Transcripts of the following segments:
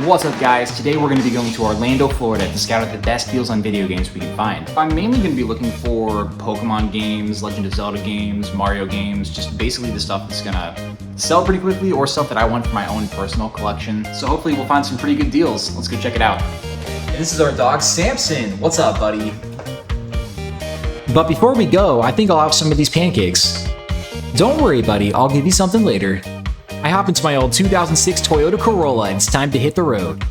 What's up guys? Today we're going to be going to Orlando, Florida to scout out the best deals on video games we can find. I'm mainly going to be looking for Pokemon games, Legend of Zelda games, Mario games, just basically the stuff that's going to sell pretty quickly or stuff that I want for my own personal collection. So hopefully we'll find some pretty good deals. Let's go check it out. This is our dog Samson. What's up, buddy? But before we go, I think I'll have some of these pancakes. Don't worry, buddy, I'll give you something later. I hop into my old 2006 Toyota Corolla and it's time to hit the road.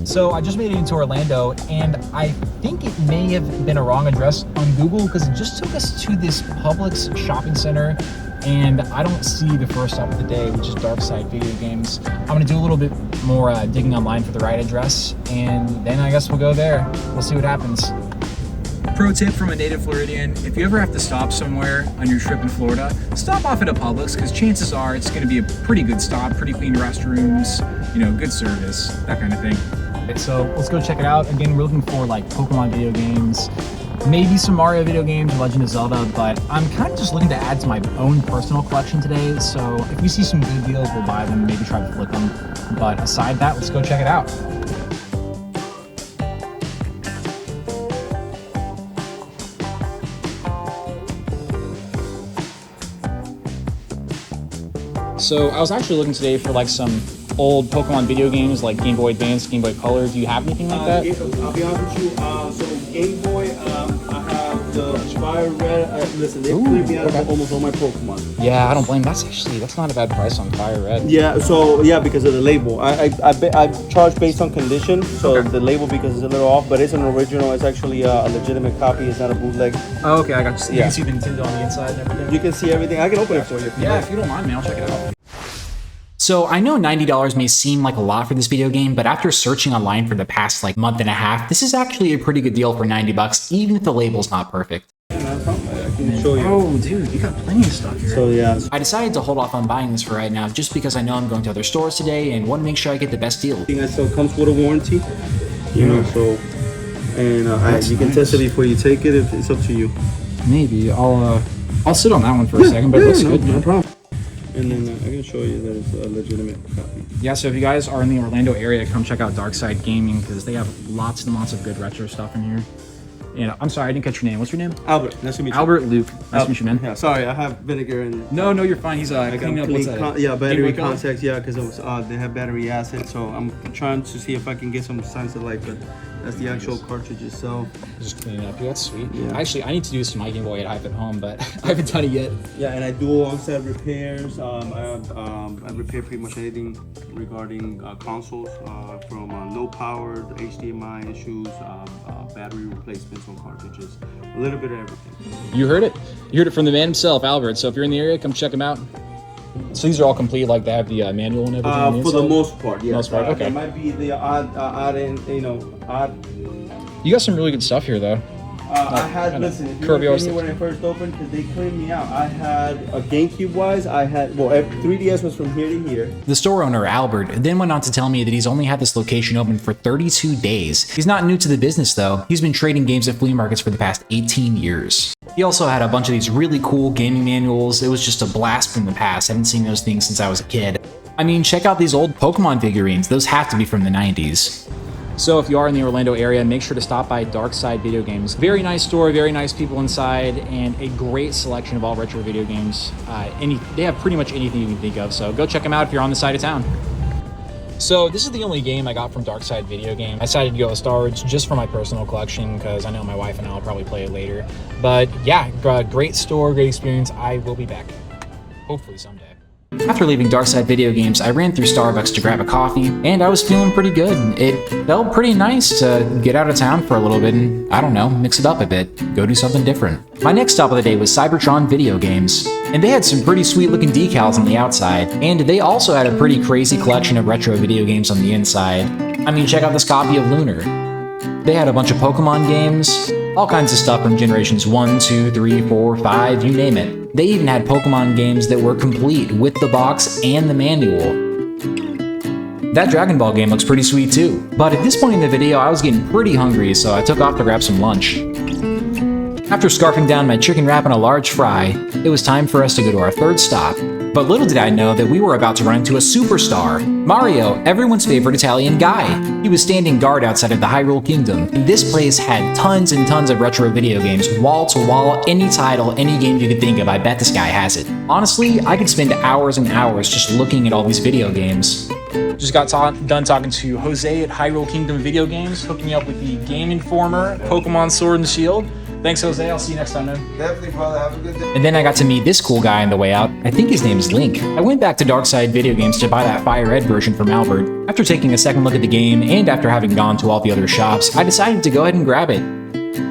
So I just made it into Orlando and I think it may have been a wrong address on Google because it just took us to this Publix shopping center and I don't see the first stop of the day, which is Darkside Video Games. I'm gonna do a little bit more digging online for the right address and then I guess we'll go there. We'll see what happens. Pro tip from a native Floridian, if you ever have to stop somewhere on your trip in Florida, stop off at a Publix because chances are it's gonna be a pretty good stop, pretty clean restrooms, you know, good service, that kind of thing. So let's go check it out. Again, we're looking for like Pokemon video games, maybe some Mario video games, Legend of Zelda, but I'm kind of just looking to add to my own personal collection today. So if we see some good deals, we'll buy them, maybe try to flip them. But aside that, let's go check it out. So I was actually looking today for like some old Pokemon video games like Game Boy Advance, Game Boy Color. Do you have anything like that? I'll be honest with you. So Game Boy, I have the Fire Red. Listen, they cleared me out of almost all my Pokemon. Yeah, I don't blame. That's not a bad price on Fire Red. Yeah. So yeah, because of the label, I charge based on condition. So the label because it's a little off, but it's an original. It's actually a legitimate copy. It's not a bootleg. Oh, okay, I got you. You can see the Nintendo on the inside and everything. You can see everything. I can open it for you. If you don't mind, man, I'll check it out. So I know $90 may seem like a lot for this video game, but after searching online for the past like month and a half, this is actually a pretty good deal for $90, even if the label's not perfect. I can show you. Oh, dude, you got plenty of stuff here. So yeah. I decided to hold off on buying this for right now, just because I know I'm going to other stores today and want to make sure I get the best deal. It still comes with a warranty, you know. So, and you can test it before you take it. If it's up to you. Maybe I'll sit on that one for a second, but it looks good. No problem. And then I can show you that it's a legitimate copy. Yeah, so if you guys are in the Orlando area, come check out Darkside Gaming because they have lots and lots of good retro stuff in here. And I'm sorry, I didn't catch your name. What's your name? Albert. Nice to meet you. Albert Luke. Nice to meet you, man. Yeah, sorry, I have vinegar in. No, you're fine. He's cleaning up. What's that? Battery contacts. Yeah, because they have battery acid. So I'm trying to see if I can get some signs of life, but that's the actual cartridge itself. Just cleaning up. Yeah, that's sweet. Yeah. Actually, I need to do some my Game Boy at home, but I haven't done it yet. Yeah, and I do on-set repairs. I repair pretty much anything regarding consoles, from low-powered HDMI issues, battery replacements on cartridges, a little bit of everything. You heard it. You heard it from the man himself, Albert. So if you're in the area, come check him out. So these are all complete, like they have the manual and everything. For the most part, yeah. Most part, okay. There might be the odd. You got some really good stuff here, though. I had, listen, if you were when I first opened, because they cleaned me out. I had a GameCube wise, 3DS was from here to here. The store owner, Albert, then went on to tell me that he's only had this location open for 32 days. He's not new to the business though. He's been trading games at flea markets for the past 18 years. He also had a bunch of these really cool gaming manuals. It was just a blast from the past. I haven't seen those things since I was a kid. I mean, check out these old Pokemon figurines. Those have to be from the 90s. So if you are in the Orlando area, make sure to stop by Darkside Video Games. Very nice store, very nice people inside, and a great selection of all retro video games. They have pretty much anything you can think of, so go check them out if you're on the side of town. So this is the only game I got from Darkside Video Game. I decided to go with Star Wars just for my personal collection because I know my wife and I will probably play it later. But yeah, great store, great experience. I will be back, hopefully someday. After leaving Darkside Video Games, I ran through Starbucks to grab a coffee, and I was feeling pretty good. It felt pretty nice to get out of town for a little bit and, I don't know, mix it up a bit, go do something different. My next stop of the day was Cybertron Video Games, and they had some pretty sweet looking decals on the outside, and they also had a pretty crazy collection of retro video games on the inside. I mean, check out this copy of Lunar. They had a bunch of Pokemon games, all kinds of stuff from generations 1, 2, 3, 4, 5, you name it. They even had Pokemon games that were complete with the box and the manual. That Dragon Ball game looks pretty sweet too. But at this point in the video, I was getting pretty hungry, so I took off to grab some lunch. After scarfing down my chicken wrap and a large fry, it was time for us to go to our third stop. But little did I know that we were about to run into a superstar, Mario, everyone's favorite Italian guy. He was standing guard outside of the Hyrule Kingdom. This place had tons and tons of retro video games, wall to wall, any title, any game you could think of, I bet this guy has it. Honestly, I could spend hours and hours just looking at all these video games. Just got done talking to Jose at Hyrule Kingdom Video Games, hooking me up with the Game Informer, Pokemon Sword and Shield. Thanks, Jose. I'll see you next time, man. Definitely, brother. Have a good day. And then I got to meet this cool guy on the way out. I think his name is Link. I went back to Darkside Video Games to buy that Fire Red version from Albert. After taking a second look at the game, and after having gone to all the other shops, I decided to go ahead and grab it.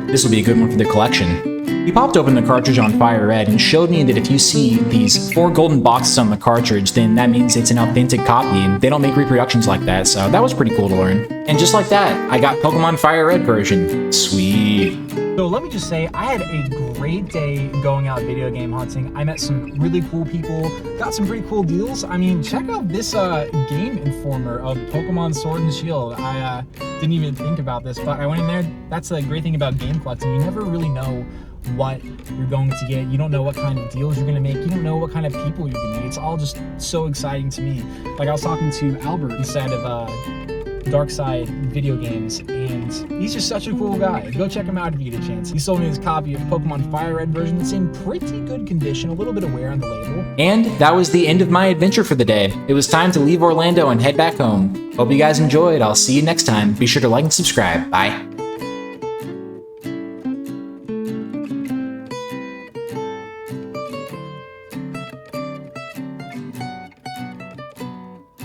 This will be a good one for the collection. He popped open the cartridge on Fire Red and showed me that if you see these 4 golden boxes on the cartridge, then that means it's an authentic copy, and they don't make reproductions like that, so that was pretty cool to learn. And just like that, I got Pokemon Fire Red version. Sweet. So let me just say, I had a great day going out video game hunting. I met some really cool people, got some pretty cool deals. I mean, check out this Game Informer of Pokemon Sword and Shield. I didn't even think about this, but I went in there. That's the great thing about game collecting. You never really know what you're going to get. You don't know what kind of deals you're going to make. You don't know what kind of people you're going to meet. It's all just so exciting to me. Like, I was talking to Albert inside of Darkside Video Games, and he's just such a cool guy. Go check him out if you get a chance. He sold me his copy of Pokemon Fire Red version. It's in pretty good condition, a little bit of wear on the label. And that was the end of my adventure for the day. It was time to leave Orlando and head back home. Hope you guys enjoyed. I'll see you next time. Be sure to like and subscribe. Bye.